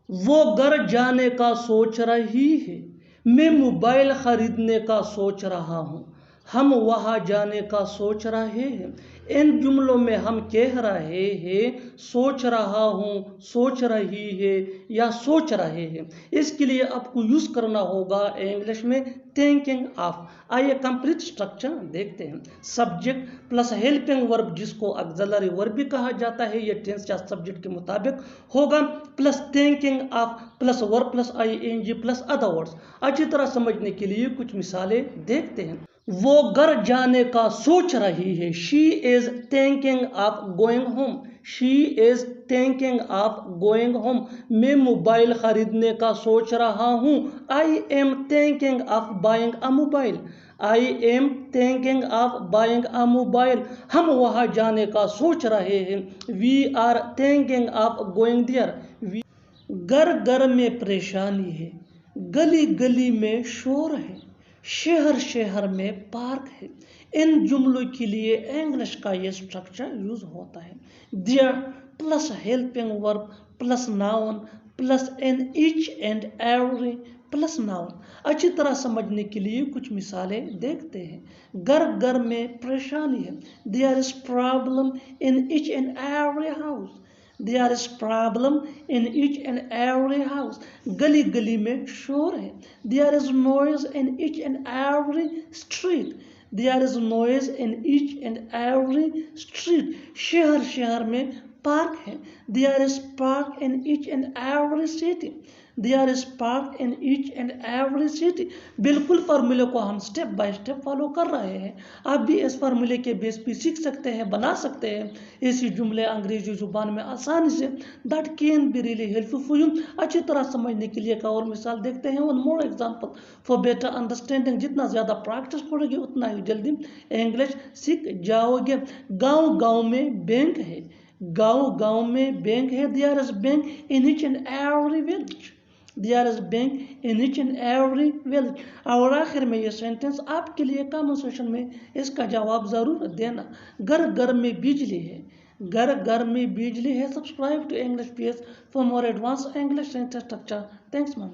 وہ گھر جانے کا سوچ رہی ہے، میں موبائل خریدنے کا سوچ رہا ہوں، ہم وہاں جانے کا سوچ رہے ہیں۔ ان جملوں میں ہم کہہ رہے ہیں سوچ رہا ہوں، سوچ رہی ہے یا سوچ رہے ہیں۔ اس کے لیے آپ کو یوز کرنا ہوگا انگلش میں تھنکنگ آف۔ آئیے کمپلیٹ اسٹرکچر دیکھتے ہیں۔ سبجیکٹ پلس ہیلپنگ ورب جس کو آگزیلری ورب بھی کہا جاتا ہے، یہ ٹینس یا سبجیکٹ کے مطابق ہوگا، plus thinking of plus verb plus I N G plus other words. اچھی طرح سمجھنے کے لیے کچھ مثالیں دیکھتے ہیں۔ وہ گھر جانے کا سوچ رہی ہے، she is thinking of going home, she is thinking of going home. میں موبائل خریدنے کا سوچ رہا ہوں، I am thinking of buying a mobile, I am thinking of buying a mobile. ہم وہاں جانے کا سوچ رہے ہیں، we are thinking of going there. گھر گھر میں پریشانی ہے، گلی گلی میں شور ہے، شہر شہر میں پارک ہے۔ ان جملوں کے لیے انگلش کا یہ اسٹرکچر یوز ہوتا ہے۔ There plus helping verb plus noun plus in each and every plus noun. اچھی طرح سمجھنے کے لیے کچھ مثالیں دیکھتے ہیں۔ گھر گھر میں پریشانی ہے، there is problem in each and every house, there is problem in each and every house. گلی گلی میں شور ہے، there is noise in each and every street, there is noise in each and every street. شہر شہر میں park ہے، there is park in each and every city, there is park in each and every city. بالکل فارمولے کو ہم step by step follow کر رہے ہیں۔ آپ بھی اس فارمولے کے بیس پہ سیکھ سکتے ہیں، بنا سکتے ہیں ایسی جملے انگریزی زبان میں آسانی سے۔ That can be really help for you. اچھی طرح سمجھنے کے لیے ایک اور مثال دیکھتے ہیں۔ One more example for better understanding. جتنا زیادہ پریکٹس پڑے گی اتنا ہی جلدی انگلش سیکھ جاؤ گے۔ گاؤں گاؤں میں بینک ہے، گاؤں گاؤں میں بینک ہے، there is bank in each and every village, there is bank in each and every village. اور آخر میں یہ سینٹینس آپ کے لیے کامن سیشن میں اس کا جواب ضرور دینا۔ گھر گھر میں بجلی ہے، گھر گھر میں بجلی ہے۔ Subscribe to English pace for more advance English sentence structure. Thanks ma'am.